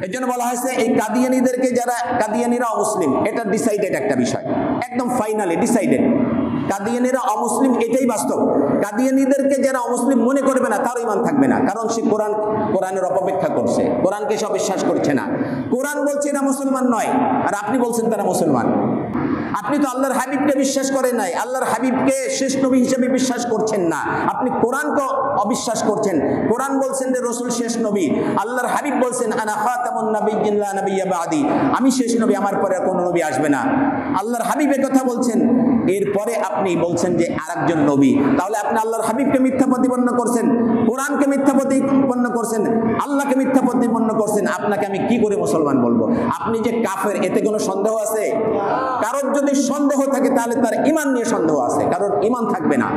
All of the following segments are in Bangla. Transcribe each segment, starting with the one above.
এর জন্য বলা হয়েছে এই কাদিয়ানীদেরকে, যারা কাদিয়ানীরা অমুসলিম, এটা ডিসাইডেড একটা বিষয়, একদম ফাইনালি ডিসাইডেড। কাদিয়ানীরা অমুসলিম, এটাই বাস্তব। কাদিয়ানীদেরকে যারা অমুসলিম মনে করবে না, তার ঈমান থাকবে না, কারণ সে কোরআনের অপব্যাখ্যা করছে, কোরআনকে সব বিশ্বাস করছে না। কোরআন বলছে এরা মুসলমান নয়, আর আপনি বলছেন তারা মুসলমান। আপনি তো আল্লাহর হাবিবকে বিশ্বাস করেন নাই, আল্লাহর হাবিবকে শেষ নবী হিসেবে বিশ্বাস করছেন না, আপনি কোরআনকে অবিশ্বাস করছেন। কোরআন বলছেন যে রাসূল শেষ নবী, আল্লাহর হাবিব বলছেন আনা খাতামুন নাবিয়্যিন লা নাবিয়্যা বাদি, আমি শেষ নবী, আমার পরে আর কোনো নবী আসবে না। আল্লাহর হাবিবের কথা বলছেন, এরপরে আপনি বলছেন যে আরেকজন নবী। তাহলে আপনি আল্লাহর হাবিবকে মিথ্যা প্রতিপন্ন করছেন, কোরআনকে মিথ্যা প্রতিপন্ন করছেন, আল্লাহকে মিথ্যা প্রতিপন্ন করছেন। আপনাকে আমি কি করে মুসলমান বলবো? আপনি যে কাফের, এতে কোনো সন্দেহ আছে? কারোর যদি সন্দেহ থাকে তাহলে তার ঈমান নিয়ে সন্দেহ আছে, কারণ ঈমান থাকবে না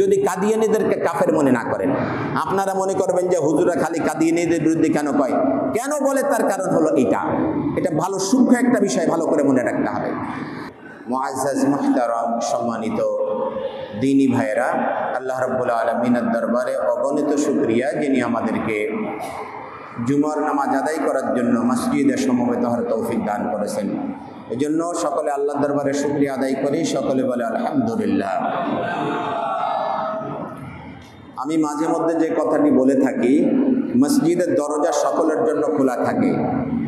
যদি কাদিয়ানীদেরকে কাফের মনে না করেন। আপনারা মনে করবেন যে হুজুরা খালি কাদিয়ানীদের বিরুদ্ধে কেন কয়, কেন বলে, তার কারণ হলো এটা ভালো সূক্ষ্ম একটা বিষয়, ভালো করে মনে রাখতে হবে। মুআজ্জাজ মুহতারাম, সম্মানিত দ্বীনী ভাইয়েরা, আল্লাহ রাব্বুল আলামিনের দরবারে অগণিত শুকরিয়া, যিনি আমাদেরকে জুমার নামাজ আদায় করার জন্য মসজিদে সমবেত হওয়ার তৌফিক দান করেছেন। এজন্য সকলে আল্লাহর দরবারে শুকরিয়া আদায় করি, সকলে বলে আলহামদুলিল্লাহ। আমি মাঝে মধ্যে যে কথাটি বলে থাকি, মসজিদের দরজা সকলের জন্য খোলা থাকে,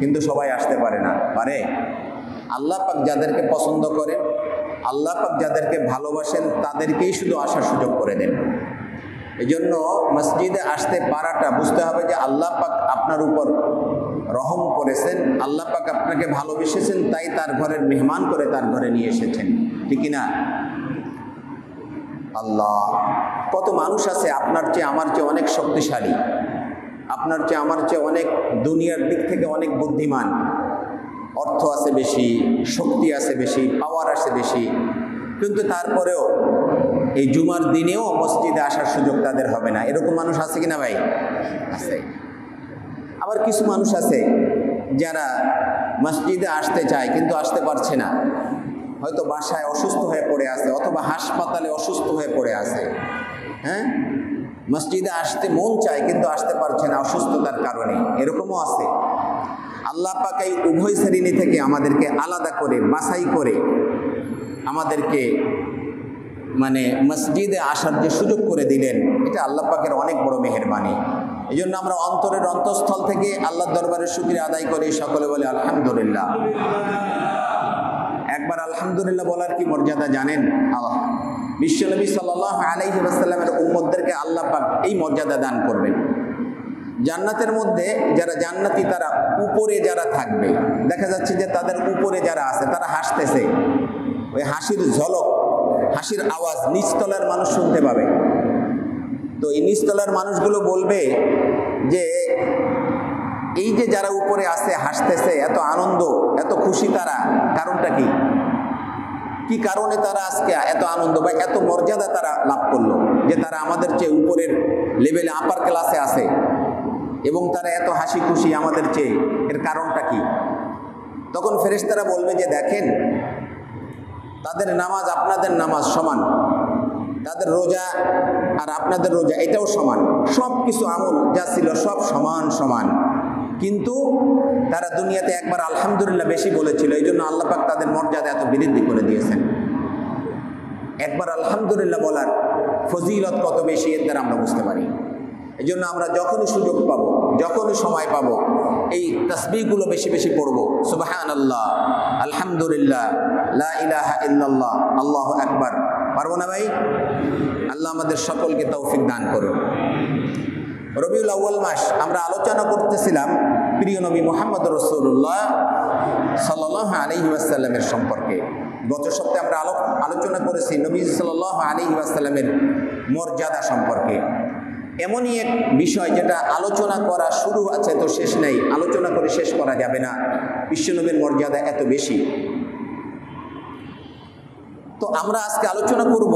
কিন্তু সবাই আসতে পারে না। পারে? আল্লাহ পাক যাদেরকে পছন্দ করেন, আল্লাহ পাক যাদেরকে ভালোবাসেন, তাদেরকেই শুধু আসার সুযোগ করে দেন। এজন্য মসজিদে আসতে পারাটা বুঝতে হবে যে আল্লাহ পাক আপনার উপর রহম করেছেন, আল্লাহ পাক আপনাকে ভালোবেসেছেন, তাই তার ঘরের মেহমান করে তার ঘরে নিয়ে এসেছেন, ঠিক না? আল্লাহ, কত মানুষ আছে আপনার চেয়ে আমার চেয়ে অনেক শক্তিশালী, আপনার চেয়ে আমার চেয়ে অনেক দুনিয়ার দিক থেকে অনেক বুদ্ধিমান, অর্থ আছে বেশি, শক্তি আছে বেশি, পাওয়ার আছে বেশি, কিন্তু তারপরেও এই জুমার দিনেও মসজিদে আসার সুযোগ তাদের হবে না। এরকম মানুষ আছে কিনা ভাই? আছে। আবার কিছু মানুষ আছে যারা মসজিদে আসতে চায় কিন্তু আসতে পারছে না, হয়তো বাসায় অসুস্থ হয়ে পড়ে আছে, অথবা হাসপাতালে অসুস্থ হয়ে পড়ে আছে। হ্যাঁ, মসজিদে আসতে মন চায় কিন্তু আসতে পারছে না অসুস্থতার কারণে, এরকমও আছে। আল্লাহ পাক এই উভয় শ্রেণী থেকে আমাদেরকে আলাদা করে বাছাই করে আমাদেরকে মসজিদে আসার যে সুযোগ করে দিলেন, এটা আল্লাহ পাকের অনেক বড় মেহেরবানি। এই জন্য আমরা অন্তরের অন্তঃস্থল থেকে আল্লাহর দরবারে শুকরিয়া আদায় করি, সকলে বলে আলহামদুলিল্লাহ। একবার আলহামদুলিল্লাহ বলার কি মর্যাদা জানেন? বিশ্বনবী সাল্লাল্লাহু আলাইহি ওয়াসাল্লামের উম্মতদেরকে আল্লাহ পাক এই মর্যাদা দান করবেন। জান্নাতের মধ্যে যারা জান্নাতি, তারা উপরে যারা থাকবে, দেখা যাচ্ছে যে তাদের উপরে যারা আছে তারা হাসতেছে, ওই হাসির ঝলক, হাসির আওয়াজ নিচতলার মানুষ শুনতে পাবে। তো এই নিচতলার মানুষগুলো বলবে যে এই যে যারা উপরে আছে হাসতেছে, এত আনন্দ, এত খুশি, তারা কারণটা কি? কি কারণে তারা আজকে এত আনন্দ বা এত মর্যাদা তারা লাভ করলো, যে তারা আমাদের চেয়ে উপরের লেভেলে, আপার ক্লাসে আছে, এবং তারা এত হাসি খুশি আমাদের চেয়ে, এর কারণটা কি? তখন ফেরেশতারা বলবে যে দেখেন, তাদের নামাজ আপনাদের নামাজ সমান, তাদের রোজা আর আপনাদের রোজা এটাও সমান, সব কিছু আমল যা ছিল সব সমান সমান, কিন্তু তারা দুনিয়াতে একবার আলহামদুলিল্লাহ বেশি বলেছিল, এই জন্য আল্লাহ পাক তাদের মর্যাদা এত বৃদ্ধি করে দিয়েছেন। একবার আলহামদুলিল্লাহ বলার ফজিলত কত বেশি, এর দ্বারা আমরা বুঝতে পারি। এই জন্য আমরা যখনই সুযোগ পাবো, যখনই সময় পাবো, এই তাসবিহগুলো বেশি বেশি পড়বো। সুবহানাল্লাহ, আলহামদুলিল্লাহ, লা ইলাহা ইল্লাল্লাহ, আল্লাহু আকবার। পারবো না ভাই? আল্লাহ আমাদের সকলকে তৌফিক দান করুন। রবিউল আউয়াল মাস, আমরা আলোচনা করতেছিলাম প্রিয় নবী মুহাম্মদ রাসূলুল্লাহ সাল্লাল্লাহু আলাইহি ওয়াসাল্লামের সম্পর্কে। গত সপ্তাহে আমরা আলোচনা করেছি নবী সাল্লাল্লাহু আলাইহি ওয়াসাল্লামের মর্যাদা সম্পর্কে। এমনই এক বিষয় যেটা আলোচনা করা শুরু আছে তো শেষ নেই, আলোচনা করে শেষ করা যাবে না। বিশ্বনবীর মর্যাদা এত বেশি। তো আমরা আজকে আলোচনা করব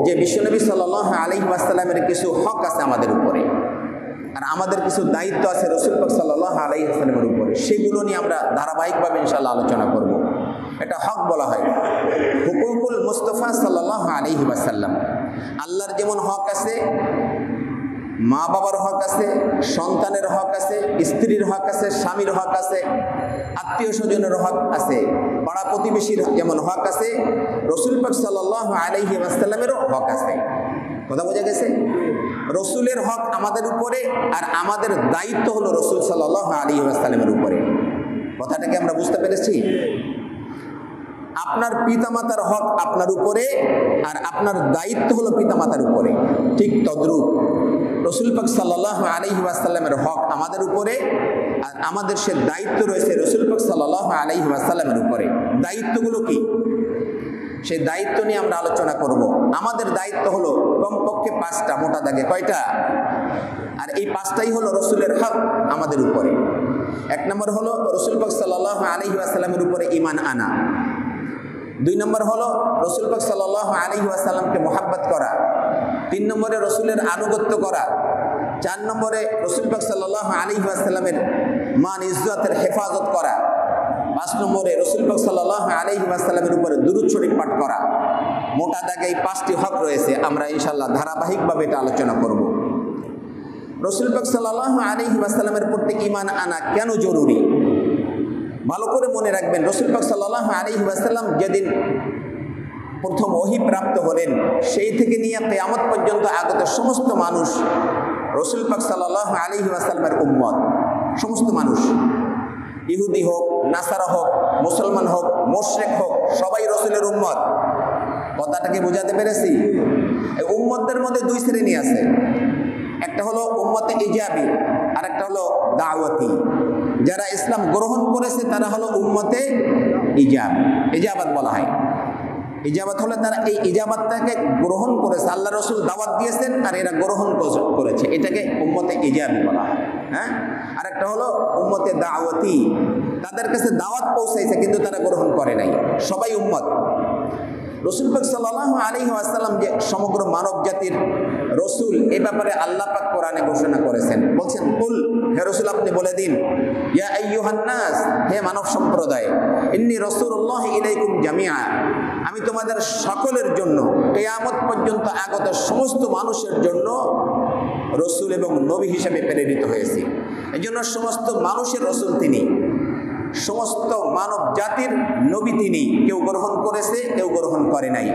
যে বিশ্বনবী সাল্লাল্লাহু আলাইহি ওয়াসাল্লামের কিছু হক আছে আমাদের উপরে, আর আমাদের কিছু দায়িত্ব আছে রাসূল পাক সাল্লাল্লাহু আলাইহি ওয়াসাল্লামের উপরে। সেগুলো নিয়ে আমরা ধারাবাহিকভাবে ইনশাআল্লাহ আলোচনা করব। এটা হক বলা হয়, হুকুকুল মুস্তাফা সাল্লাল্লাহু আলাইহি ওয়াসাল্লাম। আল্লাহর যেমন হক আছে, মা বাবার হক আছে, সন্তানের হক আছে, স্ত্রীর হক আছে, স্বামীর হক আছে, আত্মীয় স্বজনের হক আছে, পাড়া প্রতিবেশীর যেমন হক আছে, রসুল পাক সাল্লাল্লাহু আলাইহি ওয়াসাল্লামেরও হক আছে। কথা বোঝা গেছে? রসুলের হক আমাদের উপরে, আর আমাদের দায়িত্ব হলো রসুল সাল্লাল্লাহু আলাইহি ওয়াসাল্লামের উপরে। কথাটাকে আমরা বুঝতে পেরেছি? আপনার পিতামাতার হক আপনার উপরে, আর আপনার দায়িত্ব হলো পিতামাতার উপরে। ঠিক তদ্রূপ রসুল পাক সাল্লাল্লাহু আলাইহি ওয়াসাল্লামের হক আমাদের উপরে, আর আমাদের সে দায়িত্ব রয়েছে রসুল পাক সাল্লাল্লাহু আলাইহি ওয়াসাল্লামের উপরে। দায়িত্বগুলো কি? সেই দায়িত্ব নিয়ে আমরা আলোচনা করব। আমাদের দায়িত্ব হলো কমপক্ষে 5টা, মোটা দাগে কয়টা? আর এই 5টাই হলো রসুলের হক আমাদের উপরে। 1 নম্বর হলো রসুল পাক সাল্লাল্লাহু আলাইহি ওয়াসাল্লামের উপরে ঈমান আনা। 2 নম্বর হলো রসুল পাক সাল্লাল্লাহু আলাইহি ওয়াসাল্লামকে মহাব্বত করা। 3 নম্বরে রসুলের আনুগত্য করা। 4 নম্বরে রসুল পাক সাল্লাল্লাহু আলাইহি ওয়াসাল্লামের মান ইজ্জতের হেফাজত করা। 5 নম্বরে রসুল পাক সাল্লাল্লাহু আলাইহি ওয়াসাল্লামের উপরে দুরূদ শরীফ পাঠ করা। মোটা দাগে এই 5টি হক রয়েছে। আমরা ইনশাআল্লাহ ধারাবাহিকভাবে এটা আলোচনা করব। রসুল পাক সাল্লাল্লাহু আলাইহি ওয়াসাল্লামের প্রতি ঈমান আনা কেন জরুরি? ভালো করে মনে রাখবেন, রসুল পাক সাল্লাল্লাহু আলাইহি ওয়াসাল্লাম যেদিন প্রথম ওহী প্রাপ্ত হলেন, সেই থেকে নিয়ে কিয়ামত পর্যন্ত আগত সমস্ত মানুষ রসুল পাক সাল্লাল্লাহু আলাইহি ওয়াসাল্লামের উম্মত। সমস্ত মানুষ, ইহুদি হোক, নাসারা হোক, মুসলমান হোক, মুশরিক হোক, সবাই রসুলের উম্মত। কথাটাকে বোঝাতে পেরেছি? এই উম্মতদের মধ্যে 2 শ্রেণী আছে। একটা হলো উম্মতে ইজাবি, আর একটা হলো দাওয়াতি। যারা ইসলাম গ্রহণ করেছে তারা হলো উম্মতে ইজাবাত বলা হয়। ইজাবাত হলে তারা এই ইজাবাতটাকে গ্রহণ করেছে, আল্লাহ রসুল দাওয়াত দিয়েছেন আর এরা গ্রহণ করেছে, এটাকে উম্মতে ইজাবি বলা হয়। হ্যাঁ, আর একটা হলো উম্মতে দাওয়াতি, তাদের কাছে দাওয়াত পৌঁছাইছে কিন্তু তারা গ্রহণ করে নাই। সবাই উম্মত। রসুল পাক সাল্লাল্লাহু আলাইহি ওয়াসাল্লাম যে সমগ্র মানব জাতির রসুল, এ ব্যাপারে আল্লাহ পাক কোরআনে ঘোষণা করেছেন। বলছেন, কুল, হে রসুল আপনি বলে দিন, ইয়া আইয়ুহান নাস, হে মানব সম্প্রদায়, ইন্নী রাসূলুল্লাহি ইলাইকুম জামিআ, আমি তোমাদের সকলের জন্য, কিয়ামত পর্যন্ত আগত সমস্ত মানুষের জন্য রসুল এবং নবী হিসেবে প্রেরিত হয়েছি। এই জন্য সমস্ত মানুষের রসুল তিনি, সমস্ত মানব জাতির নবী তিনি। কেউ গ্রহণ করেছে, কেউ গ্রহণ করে নাই।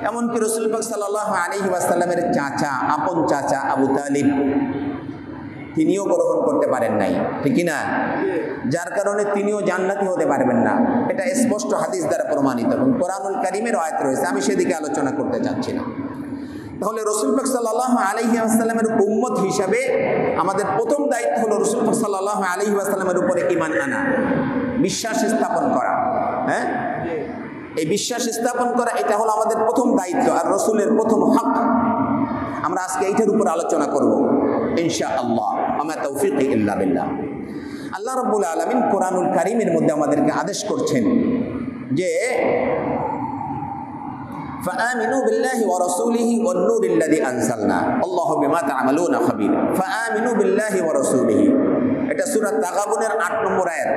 এমনকি রসুল পাক সাল্লাল্লাহু আলাইহি ওয়াসাল্লামের চাচা, আপন চাচা আবু তালিব, তিনিও গ্রহণ করতে পারেন নাই, ঠিক না? যার কারণে তিনিও জান্নাতি হতে পারবেন না। এটা স্পষ্ট হাদিস দ্বারা প্রমাণিত এবং কোরআনুল কারীমের আয়াত রয়েছে। আমি সেদিকে আলোচনা করতে চাচ্ছি না। তাহলে রসুল পাক সাল্লাল্লাহু আলাইহি ওয়াসাল্লামের উম্মত হিসাবে আমাদের প্রথম দায়িত্ব হলো রসুল পাক সাল্লাল্লাহু আলাইহি ওয়াসাল্লামের উপরে ঈমান আনা, বিশ্বাস স্থাপন করা। হ্যাঁ, এই বিশ্বাস স্থাপন করা, এটা হলো আমাদের প্রথম দায়িত্ব আর রসুলের প্রথম হক। আমরা আজকে এইটার উপর আলোচনা করব ইনশাআল্লাহ। আমা তাওফীকি ইল্লা বিল্লাহ। আল্লাহ রাব্বুল আলামিন কোরআনুল কারীমের মধ্যে আমাদেরকে আদেশ করছেন যে فآمنوا بالله ورسوله والنور الذي أنزلنا والله بما تعملون خبير। فآمنوا بالله ورسوله, এটা সূরা তাগাবুনের 8 নম্বর আয়াত।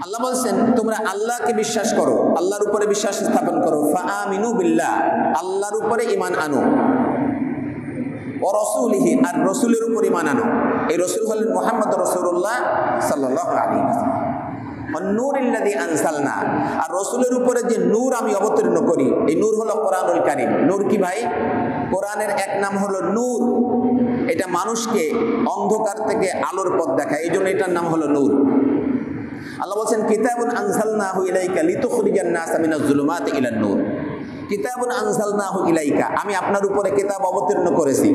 আল্লাহ বলছেন, তোমরা আল্লাহকে বিশ্বাস করো, আল্লাহর উপরে বিশ্বাস স্থাপন করো। ফাআমিনু বিল্লাহ, আল্লাহর উপরে ঈমান আনো। ওয়া রাসূলিহি, আর রাসূলের উপর ঈমান আনো। এই রাসূল হলেন মুহাম্মদ রাসূলুল্লাহ সাল্লাল্লাহু আলাইহি ওয়াসাল্লাম। নূরিল্লাযী আনজালনা, আর রসুলের উপরে যে নূর আমি অবতীর্ণ করি, এই নূর হলো কোরআনুল কারীম। নূর কি ভাই? কোরআনের এক নাম হলো নূর। এটা মানুষকে অন্ধকার থেকে আলোর পথ দেখায়, এই জন্য এটার নাম হলো নূর। আল্লাহ বলছেন, কিতাবুন আনজালনাহু ইলাইকা লিতুখরিজান নাসা মিনাজ জুলুমাতি ইলান নূর। কিতাবুন আনজালনাহু ইলাইকা, আমি আপনার উপরে কিতাব অবতীর্ণ করেছি।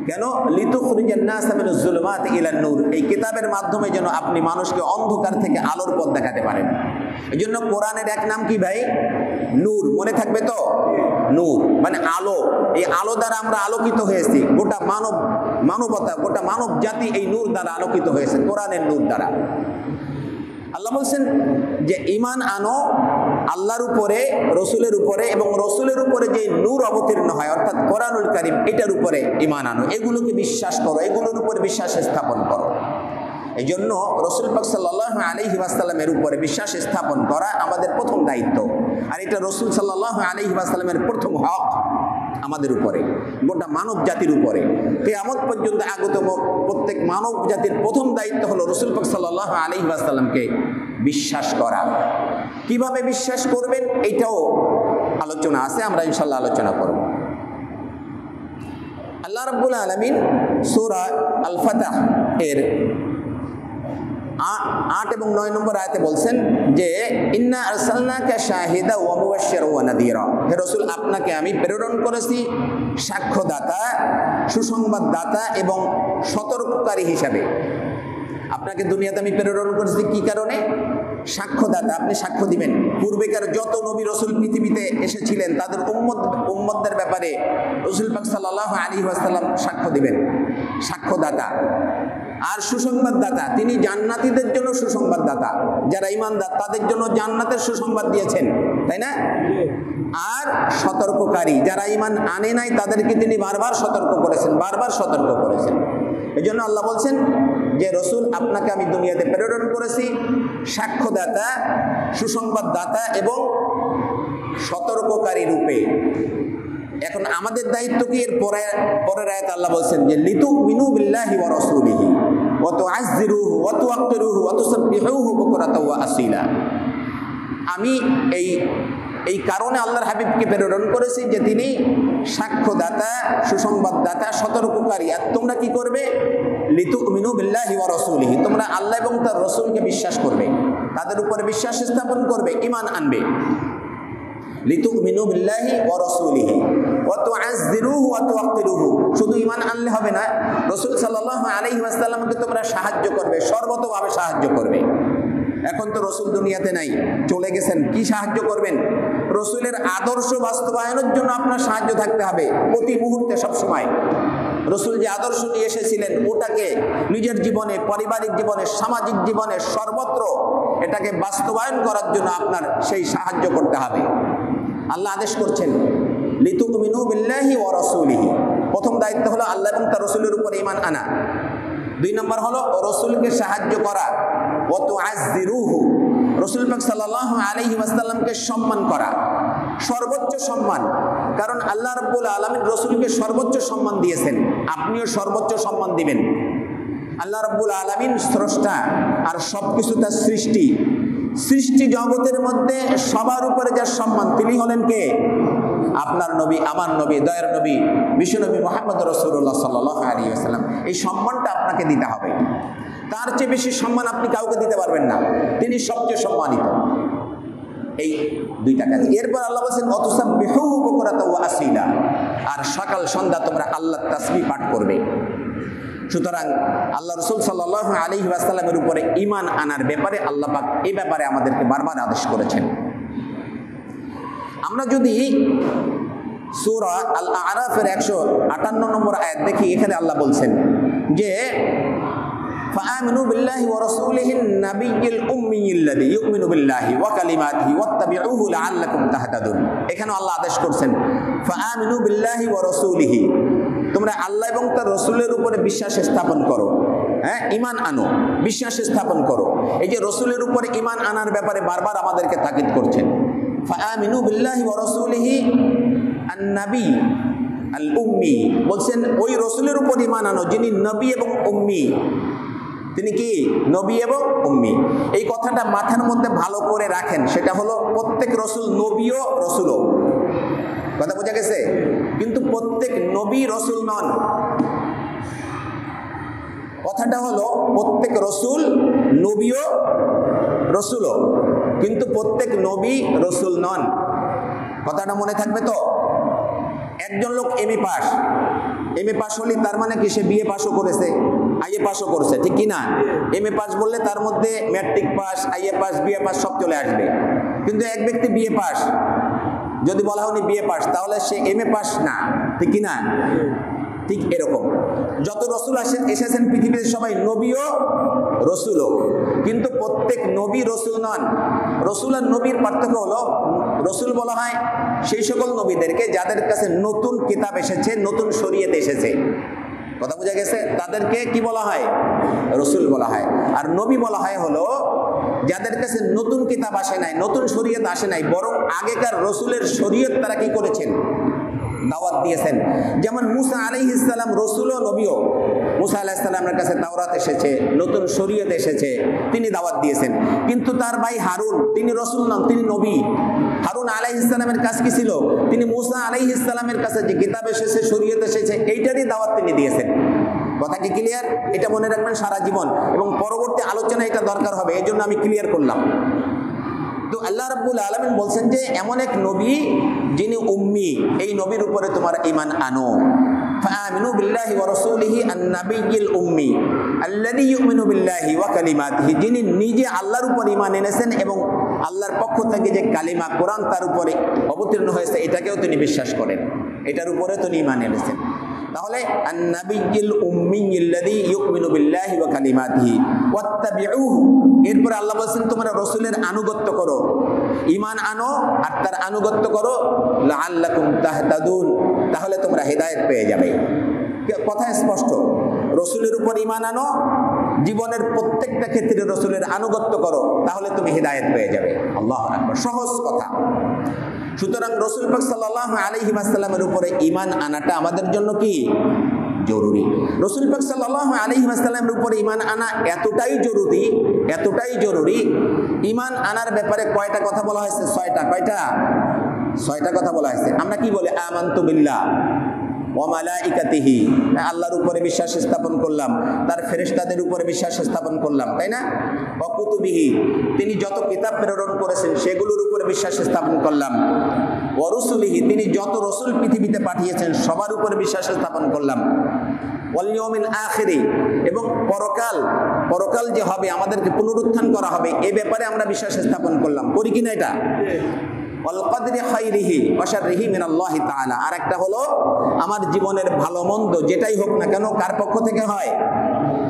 কেন? লিতুখরিজান নাসা মিনাজ জুলুমাতি ইলান নূর, এই কিতাবের মাধ্যমে যেন আপনি মানুষকে অন্ধকার থেকে আলোর পথ দেখাতে পারেন। এই জন্য কোরআনের এক নাম কি ভাই? নূর। মনে থাকবে তো? নূর মানে আলো। এই আলো দ্বারা আমরা আলোকিত হয়েছি। গোটা মানবতা, গোটা মানব জাতি এই নূর দ্বারা আলোকিত হয়েছে, কোরআনের নূর দ্বারা। আল্লাহ বলছেন যে ঈমান আনো আল্লাহর উপরে, রসুলের উপরে, এবং রসুলের উপরে যে নূর অবতীর্ণ হয় অর্থাৎ কোরআনুল কারীম, এটার উপরে ঈমান আনো, এগুলোকে বিশ্বাস করো, এগুলোর উপরে বিশ্বাস স্থাপন করো। এই জন্য রসুল পাক সাল্লাল্লাহু আলাইহি ওয়াসাল্লামের উপরে বিশ্বাস স্থাপন করা আমাদের প্রথম দায়িত্ব, আর এটা রসুল সাল্লাল্লাহু আলাইহি ওয়াসাল্লামের প্রথম হক। আমাদের উপরে, গোটা মানব জাতির উপরে। কিয়ামত পর্যন্ত আগতম প্রত্যেক মানব জাতির প্রথম দায়িত্ব হলো রাসূল পাক সাল্লাল্লাহু আলাইহি ওয়াসাল্লামকে বিশ্বাস করা। কিভাবে বিশ্বাস করবেন এটাও আলোচনা আছে, আমরা ইনশাআল্লাহ আলোচনা করব। আল্লাহ রাব্বুল আলামিন সূরা আল ফাতহ এর 8 এবং 9 নম্বর আয়াতে বলছেন যে ইন্না আরসালনাকা শাহিদা ওয়া মুবাশশিরা ওয়া নাযীরা, হে রাসূল আপনাকে আমি প্রেরণ করেছি সাক্ষ্যদাতা, সুসংবাদদাতা এবং সতর্ককারী হিসাবে। আপনাকে দুনিয়াতে আমি প্রেরণ করেছি কি কারণে? সাক্ষ্যদাতা, আপনি সাক্ষ্য দিবেন। পূর্বেকার যত নবী রাসূল পৃথিবীতে এসেছিলেন তাদের উম্মতদের ব্যাপারে রাসূল পাক সাল্লাল্লাহু আলাইহি ওয়াসাল্লাম সাক্ষ্য দিবেন, সাক্ষ্যদাতা। আর সুসংবাদদাতা, তিনি জান্নাতীদের জন্য সুসংবাদদাতা, যারা ঈমানদার তাদের জন্য জান্নাতের সুসংবাদ দিয়েছেন, তাই না? আর সতর্ককারী, যারা ঈমান আনে নাই তাদেরকে তিনি বারবার সতর্ক করেছেন, বারবার সতর্ক করেছেন। এজন্য আল্লাহ বলছেন যে রাসূল আপনাকে আমি দুনিয়াতে প্রেরণ করেছি সাক্ষ্যদাতা, সুসংবাদদাতা এবং সতর্ককারী রূপে। এখন আমাদের দায়িত্ব কি? এর পরের আয়াতে আল্লাহ বলছেন যে লিতুমিনু বিল্লাহি ওয়া রাসূলিহি ওয়া তুআজ্জিরুহু ওয়া তুওয়াক্কিরুহু ওয়া তুসাব্বিহুহু বুকরাতাও ওয়া আসীলা। আমি এই কারণে আল্লাহর হাবিবকে প্রেরণ করেছি যে তিনি সাক্ষ্যদাতা, সুসংবাদদাতা, সতর্ককারী। আর তোমরা কি করবে? লিতুমিনু বিল্লাহি ওয়া রাসূলিহি, তোমরা আল্লাহ এবং তার রাসূলকে বিশ্বাস করবে, তাদের উপরে বিশ্বাস স্থাপন করবে, ঈমান আনবে। লিতুমিনু বিল্লাহি ওয়া রাসূলিহি ওয়া তুআজ্জিরুহু ওয়া তুওয়াক্কিরুহু, শুধু ঈমান আনলে হবে না, রাসূল সাল্লাল্লাহু আলাইহি ওয়াসাল্লামকে তোমরা সাহায্য করবে, সর্বতভাবে সাহায্য করবে। এখন তো রাসূল দুনিয়াতে নাই, চলে গেছেন, কি সাহায্য করবেন? রাসূলের আদর্শ বাস্তবায়নের জন্য আপনার সাহায্য থাকতে হবে প্রতি মুহূর্তে, সব সময়। রাসূল যে আদর্শ নিয়ে এসেছিলেন ওটাকে নিজের জীবনে, পারিবারিক জীবনে, সামাজিক জীবনে, সর্বত্র এটাকে বাস্তবায়ন করার জন্য আপনার সেই সাহায্য করতে হবে। আল্লাহ আদেশ করছেন লিতুমিনু বিল্লাহি ওয়া রাসূলিহি, প্রথম দায়িত্ব হলো আল্লাহ এবং তার রাসূলের উপর ঈমান আনা। 2 নম্বর হলো রাসূলকে সাহায্য করা, ওয়া তুআজ্জিরুহু, রাসূল পাক সাল্লাল্লাহু আলাইহি ওয়াসাল্লামকে সম্মান করা, সর্বোচ্চ সম্মান। কারণ আল্লাহ রাব্বুল আলামিন রাসূলকে সর্বোচ্চ সম্মান দিয়েছেন, আপনিও সর্বোচ্চ সম্মান দিবেন। আল্লাহ রাব্বুল আলামিন স্রষ্টা, আর সবকিছু তার সৃষ্টি। সৃষ্টি জগতের মধ্যে সবার উপরে যার সম্মান, তিনি হলেন কে? আপনার নবী, আমার নবী, দয়ার নবী, বিশ্বনবী মুহাম্মদ রাসূলুল্লাহ সাল্লাল্লাহু আলাইহি ওয়াসাল্লাম। এই সম্মানটা আপনাকে দিতে হবে, তার চেয়ে বেশি সম্মান আপনি কাউকে দিতে পারবেন না, তিনি সবচেয়ে সম্মানিত। এই 2টা কাজ। এরপর আল্লাহ বলেন ওয়াতুসাব্বিহুহু বুকরাতাও ওয়া আসীলা, আর সকাল সন্ধ্যা তোমরা আল্লাহর তাসবিহ পাঠ করবে। সুতরাং আল্লাহ রাসূল সাল্লাল্লাহু আলাইহি ওয়াসাল্লামের উপরে ঈমান আনার ব্যাপারে আল্লাহ পাক এই ব্যাপারে আমাদেরকে বারবার আদেশ করেছেন। আমরা যদি সূরা আল আরাফের 158 নম্বর আয়াত দেখি, এখানে আল্লাহ বলছেন যে ফাআমিনু বিল্লাহি ওয়া রাসূলিহিন নাবিয়্যিল উম্মিয়্যিল্লাযী ইউমিনু বিল্লাহি ওয়া কালিমাতিহি ওয়াত্তাবিউহু লাআল্লাকুম তাহতাদুন। এখানে আল্লাহ আদেশ করছেন ফাআমিনু বিল্লাহি ওয়া রাসূলিহি, তোমরা আল্লাহ এবং তার রাসূলের উপরে বিশ্বাস স্থাপন করো, হ্যাঁ, ঈমান আনো, বিশ্বাস স্থাপন করো। এই যে রাসূলের উপরে ঈমান আনার ব্যাপারে বারবার আমাদেরকে তাকিদ করছেন। ফাআমিনু বিল্লাহি ওয়া রাসূলিহি আন-নাবী আল উম্মি, বলছেন ওই রাসূলের উপর ঈমান আনো যিনি নবী এবং উম্মি। তিনি কি? নবী এবং উম্মি। এই কথাটা মাথার মধ্যে ভালো করে রাখেন, সেটা হলো প্রত্যেক রাসূল নবীও রাসূলও, কথা বোঝা গেছে? কিন্তু প্রত্যেক নবী রাসূল নন। কথাটা হলো প্রত্যেক রাসূল নবীও রাসূলও, কিন্তু প্রত্যেক নবী রাসূল নন। কথাটা মনে থাকবে তো? একজন লোক এমএ পাস হলে তার মানে কি? সে বিএ পাসও করেছে, আইএ পাসও করেছে, ঠিক কি না? এমএ পাস বললে তার মধ্যে matric pass, IA pass, BA pass সব চলে আসবে। কিন্তু এক ব্যক্তি বিএ পাস, যদি বলা হয়নি বিএ পাস, তাহলে সে এমএ পাস না, ঠিক কি না? ঠিক এরকম যত রাসূল এসেছেন পৃথিবীতে সবাই নবীও রাসূলও, কিন্তু প্রত্যেক নবী রাসূল নন। রাসূল আর নবীর পার্থক্য হলো, রাসূল বলা হয় সেই সকল নবীদেরকে যাদের কাছে নতুন কিতাব এসেছে, নতুন শরীয়ত এসেছে, কথা বোঝা গেছে? তাদেরকে কি বলা হয়? রাসূল বলা হয়। আর নবী বলা হয় হলো যাদের কাছে নতুন কিতাব আসে নাই, নতুন শরীয়ত আসে নাই, বরং আগেকার রাসূলের শরীয়ত তারা কি করেছেন? দাওয়াত দিয়েছেন। যেমন মুসা আলাইহিস সালাম রসুল ও নবীও, মুসা আলাইহিস সালামের কাছে তাওরাত এসেছে, নতুন শরীয়ত এসেছে, তিনি দাওয়াত দিয়েছেন। কিন্তু তার ভাই হারুন, তিনি রসুল নন, তিনি নবী। হারুন আলাইহিস সালামের কাজ কি ছিল? তিনি মুসা আলাইহিস সালামের কাছে যে কিতাব এসেছে, শরীয়ত এসেছে, এইটারই দাওয়াত তিনি দিয়েছেন। কথা কি ক্লিয়ার? এটা মনে রাখবেন সারা জীবন, এবং পরবর্তী আলোচনা এটা দরকার হবে, এই জন্য আমি ক্লিয়ার করলাম। তো আল্লাহ রাব্বুল আলামিন বলছেন যে এমন এক নবী যিনি উম্মি, এই নবীর উপরে তোমার ঈমান আনো। ফাআমিনু বিল্লাহি ওয়া রাসূলিহি আন-নাবিয়্যিল উম্মি আল্লাযী ইউমিনু বিল্লাহি ওয়া কালিমাতিহি, যিনি নিজে আল্লাহর উপর ঈমান এনেছেন এবং আল্লাহর পক্ষ থেকে যে কালিমা কোরআন তার উপরে অবতীর্ণ হয়েছে এটাকেও তিনি বিশ্বাস করেন, এটার উপরে তিনি ঈমান এনেছেন। তাহলে আন-নাবিয়্যিল উম্মি আল্লাযী ইউমিনু বিল্লাহি ওয়া কালিমাতিহি ওয়াত্তাবিউহু, এরপর আল্লাহ বলেন তোমরা রাসূলের আনুগত্য করো, ঈমান আনো আর তার আনুগত্য করো, লাআল্লাকুম তাহতাদুন, তাহলে তোমরা হেদায়েত পেয়ে যাবে। কথা স্পষ্ট, রাসূলের উপর ঈমান আনো, জীবনের প্রত্যেকটা ক্ষেত্রে রাসূলের আনুগত্য করো, তাহলে তুমি হেদায়েত পেয়ে যাবে। আল্লাহু আকবার, সহজ কথা। সুতরাং রাসূল পাক সাল্লাল্লাহু আলাইহি ওয়াসাল্লামের উপরে ঈমান আনাটা আমাদের জন্য কি জরুরি। রাসূল পাক সাল্লাল্লাহু আলাইহি ওয়াসাল্লামের উপরে ঈমান আনা এতটাই জরুরি, ঈমান আনার ব্যাপারে কয়টা কথা বলা হয়েছে? 6টা। কয়টা? 6টা কথা বলা হয়েছে। আমরা কি বলে আমানতু বিল্লাহ ওয়া মালাইকাতিহি, আল্লাহর উপরে বিশ্বাস স্থাপন করলাম, তার ফেরেশতাদের উপরে বিশ্বাস স্থাপন করলাম, তাই না? ওয়া কুতুবিহি, তিনি যত কিতাব প্রেরণ করেছেন সেগুলোর উপরে বিশ্বাস স্থাপন করলাম। ওয়া রুসুলিহি, তিনি যত রাসূল পৃথিবীতে পাঠিয়েছেন সবার উপরে বিশ্বাস স্থাপন করলাম। ওয়াল ইয়াউমিল আখিরি, এবং পরকাল যে হবে, আমাদেরকে পুনরুত্থান করা হবে, এই ব্যাপারে আমরা বিশ্বাস স্থাপন করলাম। করি কিনা এটা? ওয়াল কদরি খাইরিহি ওয়া শাররিহি মিনাল্লাহি তাআলা, আর একটা হলো আমার জীবনের ভালো মন্দ যেটাই হোক না কেন কার পক্ষ থেকে হয়?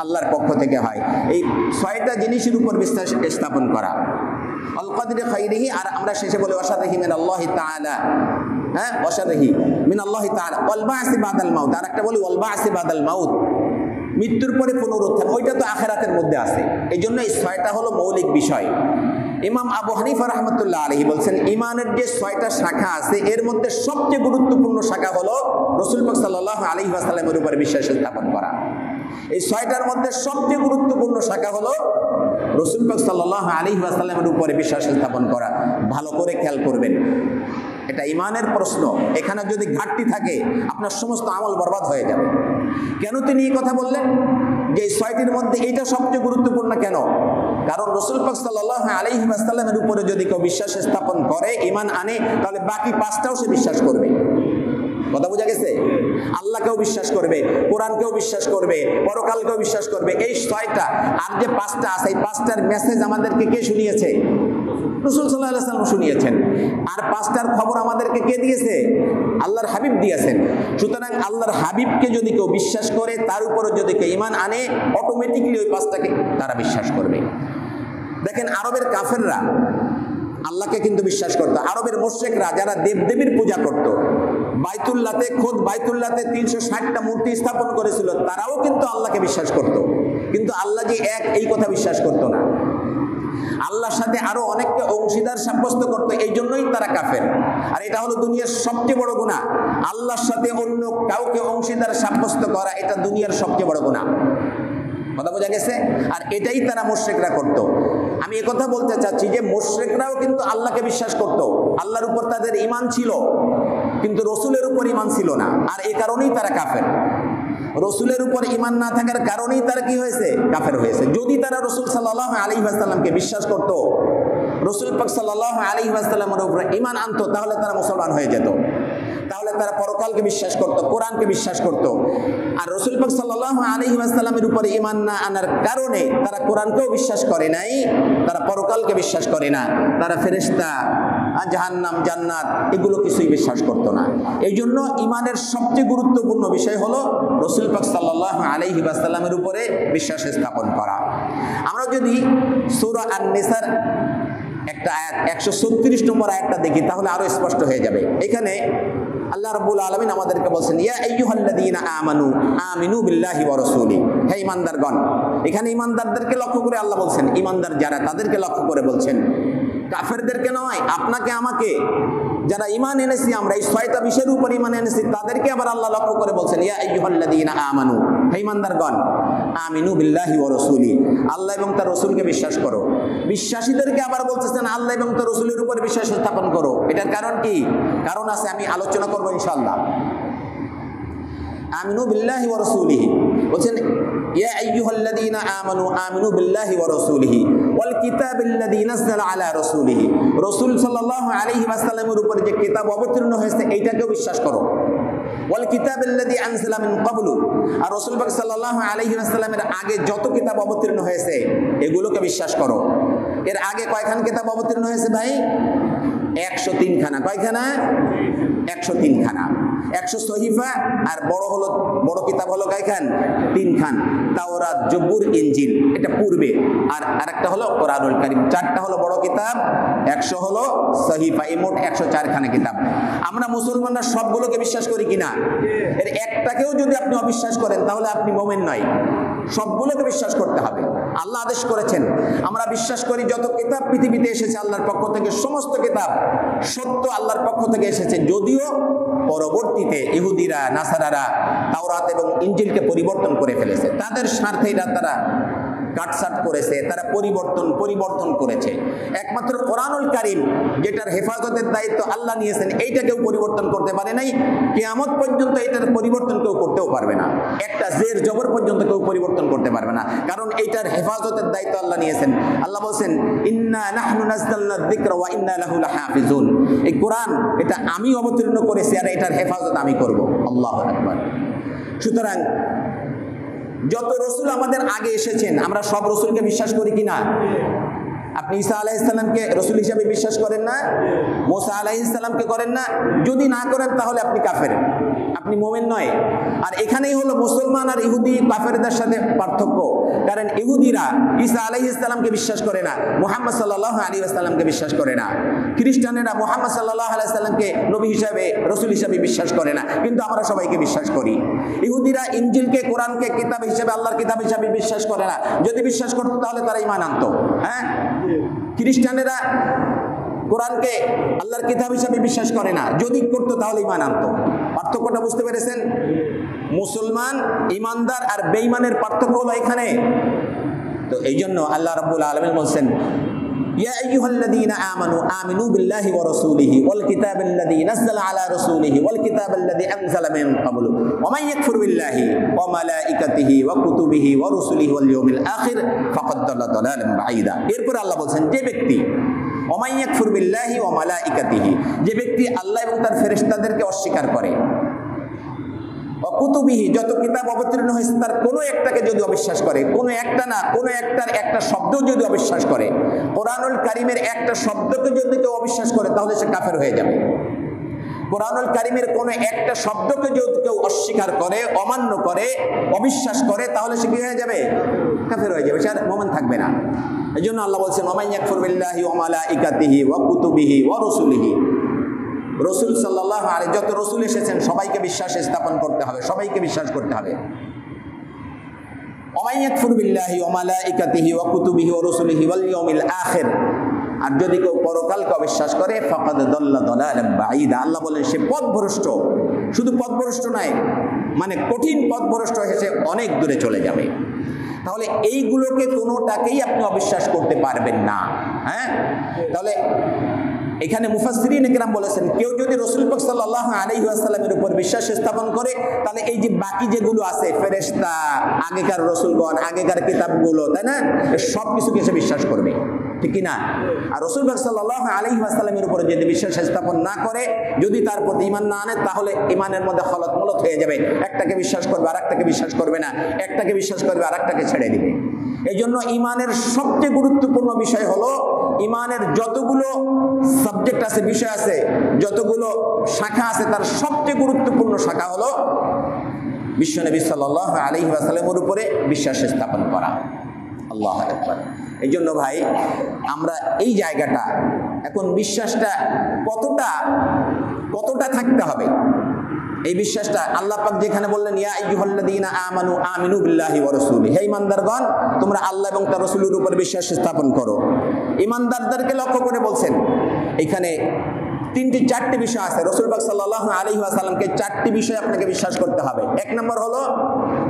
আল্লাহর পক্ষ থেকে হয়। এই 6টা জিনিসের উপর বিশ্বাস স্থাপন করা। ওয়াল কদরি খাইরিহি, আর আমরা শেষে বলি ওয়া শাররিহি মিনাল্লাহি তাআলা, হ্যাঁ, ওয়া শাররিহি মিনাল্লাহি তাআলা। ওয়াল বা'সি বাদাল মাউত, আর একটা বলি ওয়াল বা'সি বাদাল মাউত, মৃত্যুর পরে পুনরুত্থান, ওইটা তো আখিরাতের মধ্যে আছে। এই জন্য এই 6টা হলো মৌলিক বিষয়। ইমাম আবু হানিফা রাহমাতুল্লাহ আলাইহি বলছেন ঈমানের যে 6টা শাখা আছে এর মধ্যে সবচেয়ে গুরুত্বপূর্ণ শাখা হলো রাসূল পাক সাল্লাল্লাহু আলাইহি ওয়াসাল্লামের উপরে বিশ্বাস স্থাপন করা। এই 6টার মধ্যে সবচেয়ে গুরুত্বপূর্ণ শাখা হলো রাসূল পাক সাল্লাল্লাহু আলাইহি ওয়াসাল্লামের উপরে বিশ্বাস স্থাপন করা। ভালো করে খেয়াল করবেন, এটা ঈমানের প্রশ্ন। এখানে যদি ঘাটতি থাকে আপনার সমস্ত আমল বরবাদ হয়ে যাবে। কেন তিনি এই কথা বললেন যে এই 6টির মধ্যে এইটা সবচেয়ে গুরুত্বপূর্ণ? কেন? কারণ রাসূল পাক সাল্লাল্লাহু আলাইহি ওয়াসাল্লামের উপরে যদি কেউ বিশ্বাস স্থাপন করে, ঈমান আনে, তাহলে বাকি 5টাও সে বিশ্বাস করবে। কথা বোঝা গেছে? আল্লাহকেও বিশ্বাস করবে, কোরআনকেও বিশ্বাস করবে, পরকালকেও বিশ্বাস করবে। এই 6টা, আর যে 5টা আছে, এই 5টার মেসেজ আমাদেরকে কে শুনিয়েছে? রাসূল সাল্লাল্লাহু আলাইহি ওয়াসাল্লাম শুনিয়েছেন। আর 5টার খবর আমাদেরকে কে দিয়েছে? আল্লাহর হাবিব দিয়েছেন। সুতরাং আল্লাহর হাবিবকে যদি কেউ বিশ্বাস করে, তার উপরে যদি কেউ ঈমান আনে, অটোমেটিকলি ওই 5টাকে তারা বিশ্বাস করবে। দেখেন, আরবের কাফেররা আল্লাহকে কিন্তু বিশ্বাস করতো। আরবের মুশরিকরা যারা দেবদেবীর পূজা করত, বাইতুল্লাহতে 360টা মূর্তি স্থাপন করেছিল, তারাও কিন্তু আল্লাহকে বিশ্বাস করত। কিন্তু আল্লাহ যে এক, এই কথা বিশ্বাস করত না। আল্লাহর সাথে আরো অনেককে অংশীদার সাব্যস্ত করতো, এই জন্যই তারা কাফের। আর এটা হলো দুনিয়ার সবচেয়ে বড় গুনাহ। আল্লাহর সাথে অন্য কাউকে অংশীদার সাব্যস্ত করা, এটা দুনিয়ার সবচেয়ে বড় গুনাহ। কথা বোঝা গেছে? আর এটাই তারা মুশরিকরা করত। আমি একথা বলতে চাচ্ছি যে মুশরিকরাও কিন্তু আল্লাহকে বিশ্বাস করত, আল্লাহর উপর তাদের ঈমান ছিল, কিন্তু রাসূলের উপর ঈমান ছিল না। আর এই কারণেই তারা কাফের। রাসূলের উপর ঈমান না থাকার কারণেই তারা কি হয়েছে? কাফের হয়েছে। যদি তারা রাসূল সাল্লাল্লাহু আলাইহি ওয়াসাল্লামকে বিশ্বাস করত, রাসূল পাক সাল্লাল্লাহু আলাইহি ওয়াসাল্লামের উপর ঈমান আনতো, তাহলে তারা মুসলমান হয়ে যেত। তাহলে তারা পরকালকে বিশ্বাস করত, কোরআনকে বিশ্বাস করত। আর রাসূল পাক সাল্লাল্লাহু আলাইহি ওয়াসাল্লামের উপরে ঈমান না আনার কারণে তারা কোরআনকেও বিশ্বাস করে নাই, তারা পরকালকে বিশ্বাস করে না, তারা ফেরেশতা, জাহান্নাম, জান্নাত এগুলো কিছুই বিশ্বাস করত না। এই জন্য ঈমানের সবচেয়ে গুরুত্বপূর্ণ বিষয় হলো রাসূল পাক সাল্লাল্লাহু আলাইহি ওয়াসাল্লামের উপরে বিশ্বাস স্থাপন করা। আমরা যদি সূরা আন-নিসার একটা আয়াত 136 নম্বর আয়াতটা দেখি, তাহলে আরো স্পষ্ট হয়ে যাবে। এখানে আল্লাহ রাব্বুল আলামিন আমাদেরকে বলছেন, ইয়া আইয়ুহাল্লাযীনা আমানু আমিনু বিল্লাহি ওয়া রাসূলি, হে ঈমানদারগণ। এখানে ঈমানদারদেরকে লক্ষ্য করে আল্লাহ বলছেন, ঈমানদার যারা তাদেরকে লক্ষ্য করে বলছেন, কাফেরদেরকে নয়, আপনাকে আমাকে। যারা ঈমান এনেছি আমরা এই 6টা বিষয়ের উপর ঈমান এনেছি তাদেরকে আবার আল্লাহ লক্ষ্য করে বলছেন ইয়া আইয়ুহাল্লাযীনা আমানু, হে ঈমানদারগণ, আমিনু বিল্লাহি ওয়া রাসূলি, আল্লাহ এবং তার রাসূলকে বিশ্বাস করো। বিশ্বাসীদেরকে আবার বলতেছেন আল্লাহ এবং তার রাসূলের উপর বিশ্বাস স্থাপন করো। এটার কারণ কি? কারণ আছে, আমি আলোচনা করব ইনশাআল্লাহ। আমিনু বিল্লাহি ওয়া রাসূলিহি বলছেন ইয়া আইয়ুহাল্লাযীনা আমানু আমিনু বিল্লাহি ওয়া রাসূলিহি ওয়াল কিতাবিল্লাযী নাযালা আলা রাসূলিহি, রাসূল সাল্লাল্লাহু আলাইহি ওয়াসাল্লামের উপর যে কিতাব অবতীর্ণ হয়েছে এইটাকেও বিশ্বাস করো। ওয়াল কিতাবিল্লাযী আনজালা মিন ক্বাবলু, আর রাসূল পাক সাল্লাল্লাহু আলাইহি ওয়াসাল্লামের আগে যত কিতাব অবতীর্ণ হয়েছে এগুলোকে বিশ্বাস করো। এর আগে কয়খান কিতাব অবতীর্ণ হয়েছে ভাই? 103 খানা। কয়খানা? 103 খানা। 100 সহিফা, আর বড় কিতাব হলো কয়খান? 3 খান। তাওরাত, জবুর, ইনজিল, এটা পূর্বে। আর আরেকটা হলো কোরআনুল কারীম। 4টা হলো বড় কিতাব, 100 হলো সহিফা, এই মোট 104 খানা কিতাব। আমরা মুসলমানরা সবগুলোকে বিশ্বাস করি কিনা? এর একটাকেও যদি আপনি অবিশ্বাস করেন তাহলে আপনি মুমিন নয়। সবগুলোকে বিশ্বাস করতে হবে। আল্লাহ আদেশ করেছেন, আমরা বিশ্বাস করি যত কিতাব পৃথিবীতে এসেছে আল্লাহর পক্ষ থেকে, সমস্ত কিতাব সত্য আল্লাহর পক্ষ থেকে এসেছে। যদিও পরবর্তীতে ইহুদিরা, নাসারারা তাওরাত এবং ইনজিলকে পরিবর্তন করে ফেলেছে, তাদের স্বার্থে তারা কাটছাট করেছে, তারা পরিবর্তন করেছে। একমাত্র কোরআনুল কারীম, যেটার হেফাজতের দায়িত্ব আল্লাহ নিয়েছেন, এইটাকেও পরিবর্তন করতে পারে নাই। কিয়ামত পর্যন্ত এটার পরিবর্তন কেউ করতেও পারবে না। একটা জের জবর পর্যন্ত কেউ পরিবর্তন করতে পারবে না, কারণ এইটার হেফাজতের দায়িত্ব আল্লাহ নিয়েছেন। আল্লাহ বলছেন ইন্না নাহনু নাযালনা যিকরা ওয়া ইন্না লাহু লাহাফিজুন, এই কোরআন এটা আমি অবতীর্ণ করেছি আর এটার হেফাজত আমি করব। আল্লাহু আকবার। সুতরাং যত রসুল আমাদের আগে এসেছেন আমরা সব রসুলকে বিশ্বাস করি কিনা? আপনি ঈসা আলাইহিস সালামকে রসুল হিসেবে বিশ্বাস করেন না? মুসা আলাইহিস সালামকে করেন না? যদি না করেন তাহলে আপনি কাফের, আপনি মুমিন নয়। আর এখানেই হলো মুসলমান আর ইহুদি কাফেরদের সাথে পার্থক্য। কারণ ইহুদিরা ঈসা আলাইহিস সালামকে বিশ্বাস করে না, মুহাম্মদ সাল্লাল্লাহু আলাইহি ওয়াসাল্লামকে বিশ্বাস করে না। খ্রিস্টানেরা মুহাম্মদ সাল্লাল্লাহু আলাইহি ওয়াসাল্লামকে নবী হিসেবে, রসুল হিসেবে বিশ্বাস করে না, কিন্তু আমরা সবাইকে বিশ্বাস করি। ইহুদিরা ইনজিলকে, কোরআনকে কিতাব হিসেবে, আল্লাহর কিতাব হিসেবে বিশ্বাস করে না। যদি বিশ্বাস করতো তাহলে তারা ঈমান আনতো। হ্যাঁ, খ্রিস্টানেরা কোরআনকে আল্লাহর কিতাব হিসেবে বিশ্বাস করে না, যদি করতো তাহলে ঈমান আনতো। পার্থক্যটা বুঝতে পেরেছেন? মুসলমান, ঈমানদার আর বেঈমানের পার্থক্য হলো এখানে। তো এই জন্য আল্লাহ রাব্বুল আলামিন বলছেন ইয়া আইয়ুহাল্লাযীনা আমানু আমিনু বিল্লাহি ওয়া রাসূলিহি ওয়াল কিতাবিল্লাযী নাযালা আলা রাসূলিহি ওয়াল কিতাবিল্লাযী আনজালা মিন ক্বাবলু ওয়া মান ইয়াকফুর বিল্লাহি ওয়া মালাইকাতিহি ওয়া কুতুবিহি ওয়া রুসুলিহি ওয়াল ইয়াউমিল আখির ফাকাদ দাল্লা দালালান বাঈদা। এরপর আল্লাহ বলেন যে ব্যক্তি ওয়া মান ইয়াকফুর বিল্লাহি ওয়া মালাইকাতিহি, যে ব্যক্তি আল্লাহ এবং তার ফেরেশতাদেরকে অস্বীকার করে, কুতুবিহি, যত কিতাব অবতীর্ণ হয়েছে তার কোনো একটাকে যদি অবিশ্বাস করে, কোনো একটা না, কোনো একটার একটা শব্দ যদি অবিশ্বাস করে, কোরআনুল কারীমের একটা শব্দকে যদি কেউ অবিশ্বাস করে তাহলে সে কাফের হয়ে যাবে। কোরআনুল কারীমের কোনো একটা শব্দকে যদি কেউ অস্বীকার করে, অমান্য করে, অবিশ্বাস করে, তাহলে সে কি হয়ে যাবে? কাফের হয়ে যাবে, সে আর মুমিন থাকবে না। এই জন্য আল্লাহ বলছেন ওয়া মান ইয়াকফুর বিল্লাহি ওয়া মালাইকাতিহি ওয়া কুতুবিহি ওয়া রুসুলিহি, রসুল সাল্লাল্লাহু আলাইহি, যত রসুল এসেছেন সবাইকে বিশ্বাস স্থাপন করতে হবে, সবাইকে বিশ্বাস করতে হবে। ওয়া মান ইয়াকফুর বিল্লাহি ওয়া মালাইকাতিহি ওয়া কুতুবিহি ওয়া রুসুলিহি ওয়াল ইয়াউমিল আখির, আর যদি কেউ পরকালকে অবিশ্বাস করে ফাকাদ দাল্লা দালালান বাঈদা, আল্লাহ বলেন সে পথভ্রষ্ট। শুধু পথভ্রষ্ট নয়, মানে কঠিন পথভ্রষ্ট হয়ে সে অনেক দূরে চলে যাবে। তাহলে এইগুলোকে কোনোটাকেই আপনি অবিশ্বাস করতে পারবেন না। হ্যাঁ, তাহলে এখানে মুফাসসিরিন ইকরাম বলেছেন কেউ যদি রাসূল পাক সাল্লাল্লাহু আলাইহি ওয়াসাল্লামের উপর বিশ্বাস স্থাপন করে তাহলে এই যে বাকি যেগুলো আছে, ফেরেশতা, আগেকার রাসূলগণ, আগেকার কিতাবগুলো, তাই না, সব কিছুকে সে বিশ্বাস করবে, ঠিক কি না? আর রাসূল পাক সাল্লাল্লাহু আলাইহি ওয়াসাল্লামের উপর যদি বিশ্বাস স্থাপন না করে, যদি তার প্রতি ঈমান না আনে, তাহলে ঈমানের মধ্যে খলত মলত হয়ে যাবে। একটাকে বিশ্বাস করবে আর একটাকে বিশ্বাস করবে না, একটাকে বিশ্বাস করবে আর একটাকে ছেড়ে দিবে। এই জন্য ঈমানের সবচেয়ে গুরুত্বপূর্ণ বিষয় হলো, ঈমানের যতগুলো সাবজেক্ট আছে, বিষয় আছে, যতগুলো শাখা আছে, তার সবচেয়ে গুরুত্বপূর্ণ শাখা হলো বিশ্বনবী সাল্লাল্লাহু আলাইহি ওয়াসাল্লামের উপরে বিশ্বাস স্থাপন করা। আল্লাহু আকবার। এই জন্য ভাই আমরা এই জায়গাটা এখন বিশ্বাসটা কতটা থাকতে হবে, এই বিশ্বাসটা আল্লাহ পাক যেখানে বললেন ইয়া আইয়ুহাল্লাযীনা আমানু আমিনু বিল্লাহি ওয়া রাসূলিহি, হে ঈমানদারগণ তোমরা আল্লাহ এবং তার রাসূলের উপর বিশ্বাস স্থাপন করো। ঈমানদারদেরকে লক্ষ্য করে বলছেন, এখানে চারটি বিষয় আছে। রাসূল পাক সাল্লাল্লাহু আলাইহি ওয়াসাল্লামকে চারটি বিষয় আপনাকে বিশ্বাস করতে হবে। এক নম্বর হলো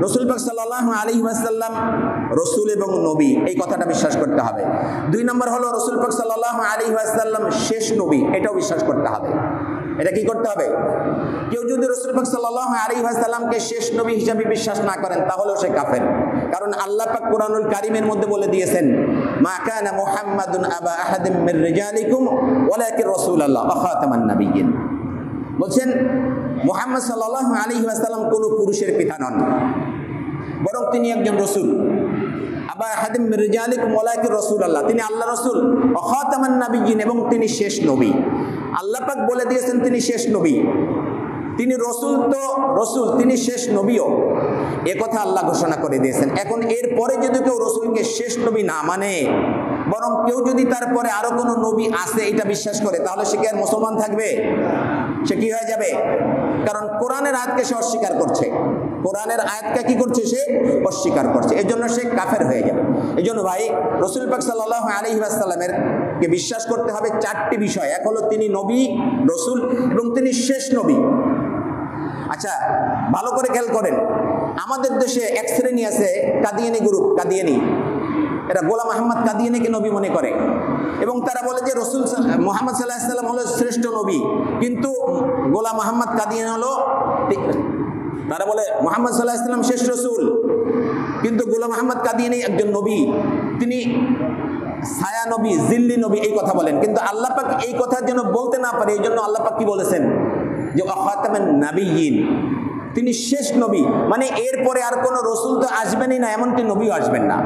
রাসূল পাক সাল্লাল্লাহু আলাইহি ওয়াসাল্লাম রাসূল এবং নবী, এই কথাটা বিশ্বাস করতে হবে। দুই নম্বর হলো রাসূল পাক সাল্লাল্লাহু আলাইহি ওয়াসাল্লাম শেষ নবী, এটাও বিশ্বাস করতে হবে। এটা কি করতে হবে? কেউ যদি রাসূল পাক সাল্লাল্লাহু আলাইহি ওয়াসাল্লামকে শেষ নবী হিসেবে বিশ্বাস না করেন তাহলেও সে কাফের। কারণ আল্লাহ পাক কোরআনুল কারীমের মধ্যে বলে দিয়েছেন, মা কানা মুহাম্মাদুন আবা আহাদিম মির রিজালিকুম ওয়ালাকিন রাসূলুল্লাহ ওয়া খাতামান নাবিয়্যিন। বলছেন মুহাম্মদ সাল্লাল্লাহু আলাইহি ওয়াসাল্লাম কোনো পুরুষের পিতা নন, বরং তিনি একজন রাসূল। আবা আহাদিম মির রিজালিকুম ওয়ালাকিন রাসূলুল্লাহ, তিনি আল্লাহর রাসূল, ওয়া খাতামান নাবিয়্যিন, এবং তিনি শেষ নবী। আল্লাহ পাক বলে দিয়েছেন তিনি শেষ নবী। তিনি রসুল তো রসুল, তিনি শেষ নবীও, এ কথা আল্লাহ ঘোষণা করে দিয়েছেন। এখন এরপরে যদি কেউ রসুলকে শেষ নবী না মানে, বরং কেউ যদি তারপরে আরো কোনো নবী আছে এটা বিশ্বাস করে, তাহলে সে কি আর মুসলমান থাকবে? সে কি হয়ে যাবে? কারণ কোরআনের আয়াতকে সে অস্বীকার করছে, কোরআনের আয়াতকে কি করছে? সে অস্বীকার করছে, এই জন্য সে কাফের হয়ে যাবে। এই জন্য ভাই রাসূল পাক সাল্লাল্লাহু আলাইহি ওয়াসাল্লামের কে বিশ্বাস করতে হবে চারটি বিষয়। এক হলো তিনি নবী, রসুল এবং তিনি শেষ নবী। আচ্ছা, ভালো করে খেয়াল করেন, আমাদের দেশে এক শ্রেণী আছে কাদিয়ানি গ্রুপ, কাদিয়ানি, এরা গোলাম আহমদ কাদিয়ানিকে নবী মনে করে এবং তারা বলে যে রসুল মুহাম্মদ সাল্লাল্লাহু আলাইহি ওয়াসাল্লাম হলো শ্রেষ্ঠ নবী, কিন্তু গোলাম আহমদ কাদিয়ানি হলো, তারা বলে মুহাম্মদ সাল্লাল্লাহু আলাইহি ওয়াসাল্লাম শেষ রসুল, কিন্তু গোলাম আহমদ কাদিয়ানি একজন নবী, তিনি ছায়া নবী, জিল্লি নবী, এই কথা বলেন। কিন্তু আল্লাহ পাক এই কথা যেন বলতে না পারে, এই জন্য আল্লাহ পাক কি বলেছেন যে খাতামান নাবিয়্যিন, তিনি শেষ নবী, মানে এরপরে আর কোনো রসুল তো আসবেনই না, এমনকি নবীও আসবেন না।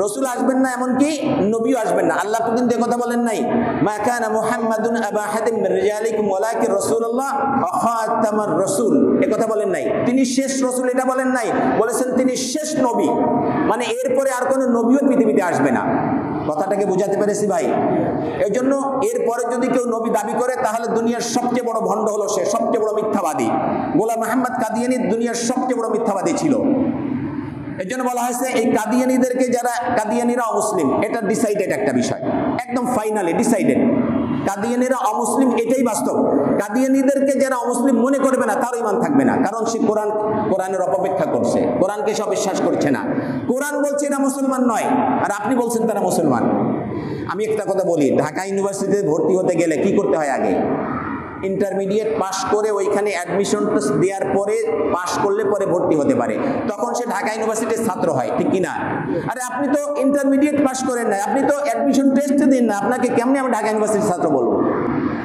রসুল আসবেন না, এমনকি নবীও আসবেন না। আল্লাহ কিন্তু কথা বলেন নাই, মা কানা মুহাম্মাদুন আবা আহাদিম মির রিজালিকুম ওয়ালাকিন রাসূলুল্লাহ ওয়া খাতামার রাসূল, এই কথা বলেন নাই। তিনি শেষ রসুল এটা বলেন নাই, বলেছেন তিনি শেষ নবী, মানে এরপরে আর কোনো নবীও পৃথিবীতে আসবে না। কথাটাকে বুঝাতে পেরেছি ভাই? এই জন্য এরপরে যদি কেউ নবী দাবি করে তাহলে দুনিয়ার সবচেয়ে বড় ভণ্ড হলো সে, সবচেয়ে বড় মিথ্যাবাদী। গোলাম আহমদ কাদিয়ানি দুনিয়ার সবচেয়ে বড় মিথ্যাবাদী ছিল। এর জন্য বলা হয়েছে এই কাদিয়ানিদেরকে, যারা কাদিয়ানিরা অমুসলিম, এটা ডিসাইডেড একটা বিষয়, একদম ফাইনালি ডিসাইডেড। কাদিয়ানিরা অমুসলিম, এটাই বাস্তব। কাদিয়ানিদেরকে যারা অমুসলিম মনে করবে না তার ঈমান থাকবে না, কারণ সে কোরআনের অপব্যাখ্যা করছে, কোরআনকে সে অবিশ্বাস করছে না। কোরআন বলছে এরা মুসলমান নয়, আর আপনি বলছেন তারা মুসলমান। আমি একটা কথা বলি, ঢাকা ইউনিভার্সিটিতে ভর্তি হতে গেলে কি করতে হয়? আগে ইন্টারমিডিয়েট পাস করে ওইখানে অ্যাডমিশন দেওয়ার পরে পাস করলে পরে ভর্তি হতে পারে, তখন সে ঢাকা ইউনিভার্সিটির ছাত্র হয়, ঠিক কিনা? আরে আপনি তো ইন্টারমিডিয়েট পাস করেন না, আপনি তো অ্যাডমিশন টেস্ট দিন না, আপনাকে কেমনে আমি ঢাকা ইউনিভার্সিটির ছাত্র বলবো?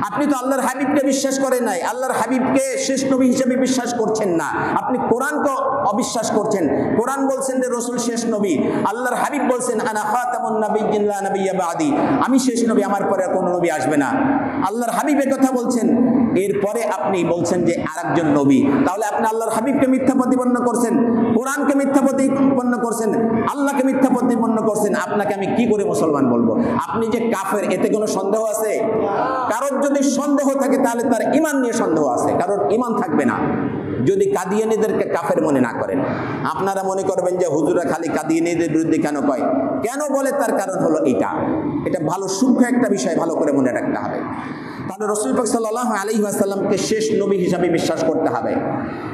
আপনি তো আল্লাহর হাবিবকে বিশ্বাস করেন নাই, আল্লাহর হাবিবকে শেষ নবী হিসেবে বিশ্বাস করছেন না, আপনি কোরআনকে অবিশ্বাস করছেন। কোরআন বলছেন যে রসুল শেষ নবী, আল্লাহর হাবিব বলছেন আনা খাতামুন নাবিয়্যিন লা নাবিয়্যা বাদি, আমি শেষ নবী, আমার পরে আর কোনো নবী আসবে না। আল্লাহর হাবিব এই কথা বলছেন, এরপরে আপনি বলছেন যে আরেকজন নবী, তাহলে আপনি আল্লাহর হাবিবকে মিথ্যা প্রতিপন্ন করছেন, কোরআনকে মিথ্যা প্রতিপন্ন করছেন, আল্লাহকে মিথ্যা প্রতিপন্ন করছেন। আপনাকে আমি কি করে মুসলমান বলবো? আপনি যে কাফের, এতে কোনো সন্দেহ আছে? কারোর যদি সন্দেহ থাকে তাহলে তার ঈমান নিয়ে সন্দেহ আছে, কারোর ঈমান থাকবে না যদি কাদিয়ানীদেরকে কাফের মনে না করেন। আপনারা মনে করবেন যে হুজুরা খালি কাদিয়ানীদের বিরুদ্ধে কেন কয়, কেন বলে, তার কারণ হলো এটা ভালো সূক্ষ্ম একটা বিষয়, ভালো করে মনে রাখতে হবে। তাহলে রাসূল পাক সাল্লাল্লাহু আলাইহি ওয়াসাল্লামকে শেষ নবী হিসাবে বিশ্বাস করতে হবে।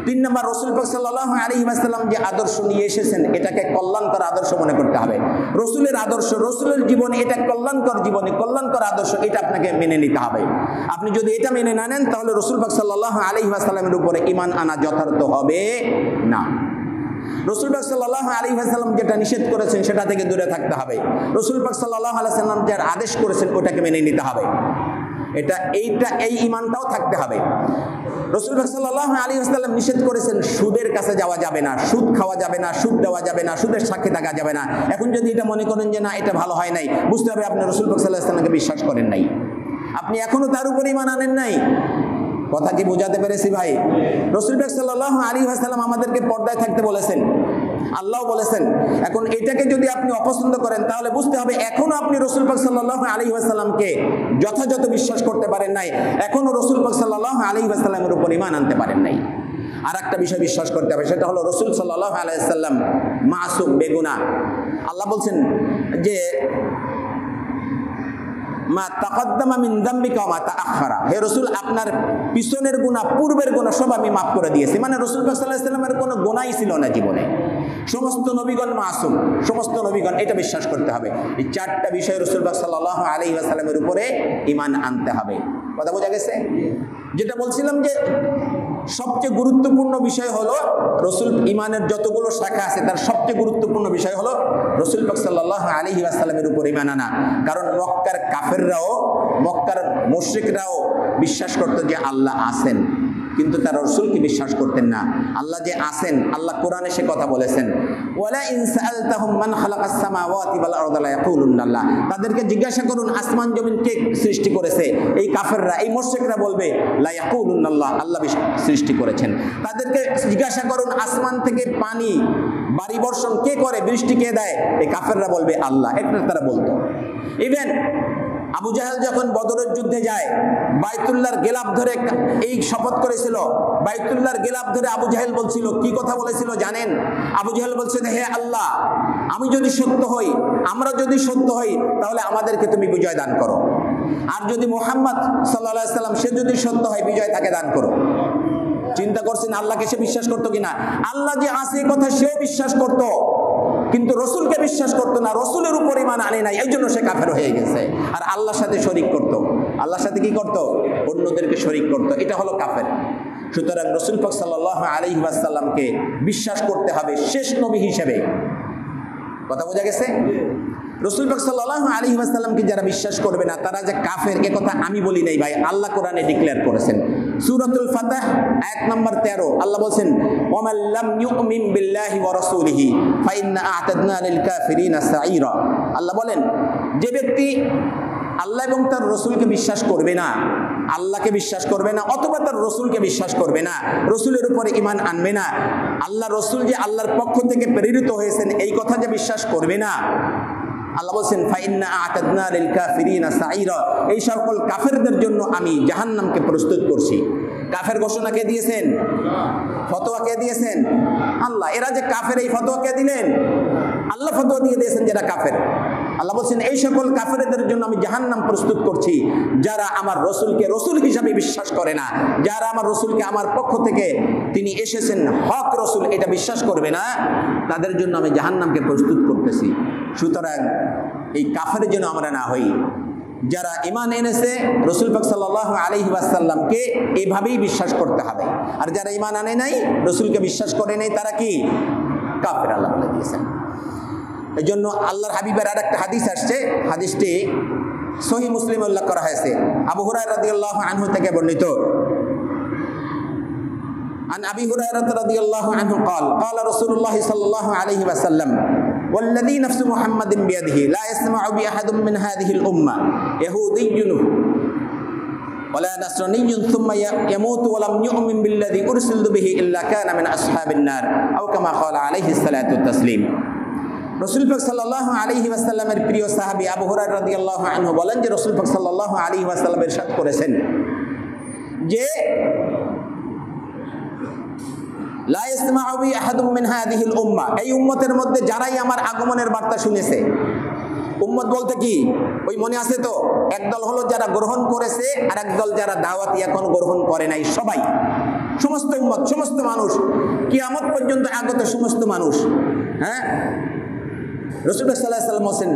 3 নম্বর, রাসূল পাক সাল্লাল্লাহু আলাইহি ওয়াসাল্লাম যে আদর্শ নিয়ে এসেছেন এটাকে কল্যাণকর আদর্শ মনে করতে হবে। রাসূলের আদর্শ, রাসূলের জীবন, এটা কল্যাণকর জীবনে, কল্যাণকর আদর্শ, এটা আপনাকে মেনে নিতে হবে। আপনি যদি এটা মেনে না নেন তাহলে রাসূল পাক সাল্লাল্লাহু আলাইহি ওয়াসাল্লামের উপরে ঈমান আনা যথার্থ হবে না। রাসূল পাক সাল্লাল্লাহু আলাইহি ওয়াসাল্লাম যেটা নিষেধ করেছেন সেটা থেকে দূরে থাকতে হবে। রাসূল পাক সাল্লাল্লাহু আলাইহি ওয়াসাল্লাম যার আদেশ করেছেন ওটাকে মেনে নিতে হবে। এই ঈমানটাও থাকতে হবে। রাসূল সাল্লাল্লাহু আলাইহি ওয়াসাল্লাম নিষেধ করেছেন সুদের কাছে যাওয়া যাবে না, সুদ খাওয়া যাবে না, সুদ দেওয়া যাবে না, সুদের সাক্ষী থাকা যাবে না। এখন যদি এটা মনে করেন যে না এটা ভালো হয় নাই, বুঝতে হবে আপনি রাসূল সাল্লাল্লাহু আলাইহি ওয়াসাল্লামকে বিশ্বাস করেন নাই, আপনি এখনো তার উপর ঈমান আনেন নাই। কথা কি বোঝাতে পেরেছি ভাই? রাসূল সাল্লাল্লাহু আলাইহি ওয়াসাল্লাম আমাদেরকে পর্দায় থাকতে বলেছেন, আল্লাহ বলেছেন। এখন এটাকে যদি আপনি অপছন্দ করেন তাহলে বুঝতে হবে এখনো আপনি রাসূল পাক সাল্লাল্লাহু আলাইহি ওয়াসাল্লামকে যথাযথ বিশ্বাস করতে পারেন নাই, এখনো রাসূল পাক সাল্লাল্লাহু আলাইহি ওয়াসাল্লামের উপর ঈমান আনতে পারেন নাই। আর একটা বিষয় বিশ্বাস করতে হবে, সেটা হলো রাসূল সাল্লাল্লাহু আলাইহি ওয়াসাল্লাম মাসুম, বেগুনাহ। আল্লাহ বলছেন যে মা তাকদ্দামা মিন যামবিকা ওয়া মা তাআখারা, হে রাসূল আপনার পিছনের গুনাহ পূর্বের গুনাহ সব আমি মাফ করে দিয়েছি। মানে রাসূল পাক সাল্লাল্লাহু আলাইহি ওয়াসাল্লামের কোনো গুনাহই ছিল না জীবনে, সমস্ত নবীগণ মাসুম, সমস্ত নবীগণ, এটা বিশ্বাস করতে হবে। এই চারটা বিষয় রাসূল পাক সাল্লাল্লাহু আলাইহি ওয়াসাল্লামের উপরে ঈমান আনতে হবে। কথা বোঝা গেছে? যেটা বলছিলাম যে সবচেয়ে গুরুত্বপূর্ণ বিষয় হলো রাসূল, ঈমানের যতগুলো শাখা আছে তার সবচেয়ে গুরুত্বপূর্ণ বিষয় হলো রাসূল পাক সাল্লাল্লাহু আলাইহি ওয়াসাল্লামের উপর ঈমান আনা। কারণ মক্কার কাফেররাও, মক্কার মুশরিকরাও বিশ্বাস করত যে আল্লাহ আছেন, কিন্তু তার রাসূলকে বিশ্বাস করতেন না। আল্লাহ যে আছেন, আল্লাহ কোরআনে সে কথা বলেছেন, ওয়ালা ইন সাআলতাহুম মান খালাকাস সামাওয়াতি ওয়াল আরদা লা ইয়াকুলুন্নাল্লাহ, তাদেরকে জিজ্ঞাসা করুন আসমান জমিন কে সৃষ্টি করেছে, এই কাফেররা, এই মুশরিকরা বলবে লা ইয়াকুলুন্নাল্লাহ, আল্লাহ সৃষ্টি করেছেন। তাদেরকে জিজ্ঞাসা করুন আসমান থেকে পানি বাড়ি বর্ষণ কে করে, বৃষ্টি কে দেয়, এই কাফেররা বলবে আল্লাহ, এটা তারা বলতো। ইভেন আবু জাহেল যখন বদরের যুদ্ধে যায়, বাইতুল্লাহর গেলাপ ধরে এই শপথ করেছিল, বাইতুল্লাহর গেলাপ ধরে আবু জাহেল বলছিল, কি কথা বলেছিল জানেন? আবু জাহেল বলছে, হে আল্লাহ, আমি যদি সত্য হই, আমরা যদি সত্য হই, তাহলে আমাদেরকে তুমি বিজয় দান করো, আর যদি মুহাম্মদ সাল্লাল্লাহু আলাইহি সাল্লাম সে যদি সত্য হয়, বিজয় তাকে দান করো। চিন্তা করছেন আল্লাহকে সে বিশ্বাস করতো কিনা? আল্লাহ যে আছে এই কথা সেও বিশ্বাস করত, কিন্তু রসুলকে বিশ্বাস করতো না, রসুলের উপর ঈমান আনে নাই, এই জন্য সে কাফের হয়ে গেছে। আর আল্লাহর সাথে শরীক করত, আল্লাহর সাথে কি করত? অন্যদেরকে শরীক করত, এটা হলো কাফের। সুতরাং রাসূল পাক সাল্লাল্লাহু আলাইহি ওয়াসাল্লামকে বিশ্বাস করতে হবে শেষ নবী হিসেবে। কথা বোঝা গেছে? রাসূল পাক সাল্লাল্লাহু আলাইহি ওয়াসাল্লামকে যারা বিশ্বাস করবে না তারা যে কাফের, এ কথা আমি বলি নাই ভাই, আল্লাহ কোরআনে ডিক্লেয়ার করেছেন। সূরাতুল ফাতহ আয়াত নাম্বার 13 আল্লাহ বলেন, ওয়া মান লাম ইউমিন বিল্লাহি ওয়া রাসূলিহি ফাইন্না আ'তাদনা লিল কাফিরিনা সাঈরা। আল্লাহ বলেন, যে ব্যক্তি আল্লাহ এবং তার রসুলকে বিশ্বাস করবে না, আল্লাহকে বিশ্বাস করবে না অথবা তার রসুলকে বিশ্বাস করবে না, রসুলের উপরে ঈমান আনবে না, আল্লাহ রসুল যে আল্লাহর পক্ষ থেকে প্রেরিত হয়েছেন এই কথা যে বিশ্বাস করবে না, আল্লাহ বলেন ফাইন্না আ'তাদনা লিল কাফিরিনা সাঈরা, এই সকল কাফেরদের জন্য আমি জাহান্নামকে প্রস্তুত করছি। কাফের ঘোষণা কে দিয়েছেন? ফতোয়া কে দিয়েছেন? আল্লাহ। এরা যে কাফের, এই ফতোয়া কে দিলেন? আল্লাহ ফতোয়া দিয়ে দিয়েছেন যারা কাফের। আল্লাহ বলছেন এই সকল কাফেরদের জন্য আমি জাহান্নাম প্রস্তুত করছি, যারা আমার রসুলকে রসুল হিসাবে বিশ্বাস করে না, যারা আমার রসুলকে আমার পক্ষ থেকে তিনি এসেছেন হক রসুল এটা বিশ্বাস করবে না, তাদের জন্য আমি জাহান্নামকে প্রস্তুত করতেছি। সুতরাং এই কাফের জন্য আমরা না হই। যারা ঈমান এনেছে রাসূল পাক সাল্লাল্লাহু আলাইহি ওয়াসাল্লামকে এইভাবেই বিশ্বাস করতে হবে, আর যারা ঈমান আনে নাই, রসুলকে বিশ্বাস করে নাই, তারা কি? কাফের। আল্লাহ বলে দিয়েছেন। এই জন্য আল্লাহর হাবিবের আর একটা হাদিস আসছে, হাদিসটি সহিহ মুসলিমে উল্লেখ করা হয়েছে, আবু হুরায়রা রাদিয়াল্লাহু আনহু থেকে বর্ণিত। عن أبي هريرة رضي الله عنه قال قال رسول الله صلى الله عليه وسلم والذي نفس محمد بيده لا يسمع بأحد من هذه الأمة يهودي ولا نصراني ثم يموت ولم يؤمن بالذي أرسلت به إلا كان من أصحاب النار أو كما قال عليه الصلاة والتسليم। রাসূল পাক সাল্লাল্লাহু আলাইহি ওয়াসাল্লামের প্রিয় সাহাবী আবু হুরায়রা রাদিয়াল্লাহু আনহু বলেন যে রাসূল পাক সাল্লাল্লাহু আলাইহি ওয়াসাল্লাম ইরশাদ করেছেন যে লা ইয়াসমাউ বি আহাদুম মিন হাযিহিল উম্মাহ, এই উম্মতের মধ্যে যারাই আমার আগমনের বার্তা শুনেছে, উম্মত বলতে কি ওই মনে আছে তো, একদল হলো যারা গ্রহণ করেছে আর একদল যারা দাওয়াতি এখন গ্রহণ করে নাই, সবাই সমস্ত উম্মত, সমস্ত মানুষ, কিয়ামত পর্যন্ত আগত সমস্ত মানুষ। হ্যাঁ, রাসূলুল্লাহ সাল্লাল্লাহু আলাইহি ওয়াসাল্লাম বলেন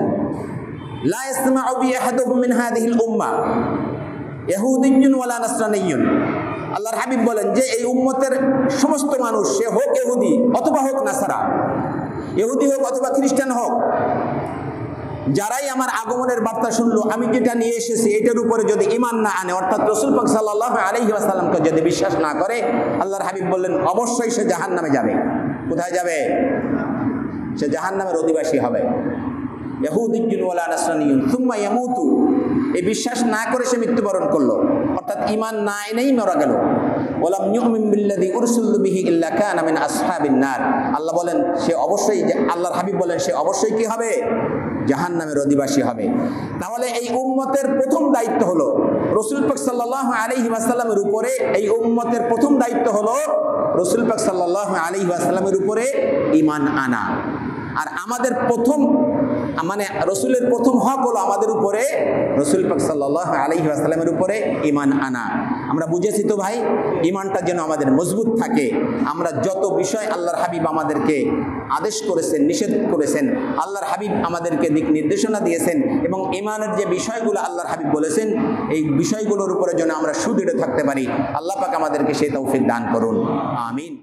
লা ইয়াসমাউ বি আহাদুম মিন হাযিহিল উম্মাহ ইহুদিয়্যুন ওয়ালা নাসরানিয়্যুন। আল্লাহর হাবিব বলেন যে এই উম্মতের সমস্ত মানুষ, সে হোক ইহুদি অথবা হোক নাসারা, ইহুদি হোক অথবা খ্রিস্টান হোক, যারাই আমার আগমনের বার্তা শুনলো, আমি যেটা নিয়ে এসেছি এটার উপরে যদি ঈমান না আনে, অর্থাৎ রাসূল পাক সাল্লাল্লাহু আলাইহি ওয়াসাল্লামকে যদি বিশ্বাস না করে, আল্লাহর হাবিব বললেন অবশ্যই সে জাহান্নামে যাবে। কোথায় যাবে? সে জাহান্নামের অধিবাসী হবে। ইহুদিয়্যুন ওয়ালা নাসরানিয়্যুন সুম্মা ইয়ামুতু, এই বিশ্বাস না করে সে মৃত্যুবরণ করলো, অর্থাৎ ঈমান না এনেই মারা গেল। ওয়ালাম ইউমিন বিল্লাযী উরসিলতু বিহি ইল্লা কানা মিন আসহাবিন নার। আল্লাহ বলেন সে অবশ্যই, আল্লাহর হাবিব বলেন সে অবশ্যই কি হবে? জাহান্নামের অধিবাসী হবে। তাহলে এই উম্মতের প্রথম দায়িত্ব হলো রাসূল পাক সাল্লাল্লাহু আলাইহি ওয়াসাল্লামের উপরে, এই উম্মতের প্রথম দায়িত্ব হলো রাসূল পাক সাল্লাল্লাহু আলাইহি ওয়াসাল্লামের উপরে ঈমান আনা। আর আমাদের প্রথম মানে রসুলের প্রথম হক হলো আমাদের উপরে রসুল পাক সাল্লাল্লাহু আলাইহি ওয়াসাল্লামের উপরে ঈমান আনা। আমরা বুঝেছি তো ভাই, ঈমানটা যেন আমাদের মজবুত থাকে। আমরা যত বিষয় আল্লাহর হাবিব আমাদেরকে আদেশ করেছেন, নিষেধ করেছেন, আল্লাহর হাবিব আমাদেরকে দিক নির্দেশনা দিয়েছেন, এবং ঈমানের যে বিষয়গুলো আল্লাহর হাবিব বলেছেন, এই বিষয়গুলোর উপরে যেন আমরা সুদৃঢ় থাকতে পারি। আল্লাহ পাক আমাদেরকে সেই তৌফিক দান করুন, আমিন।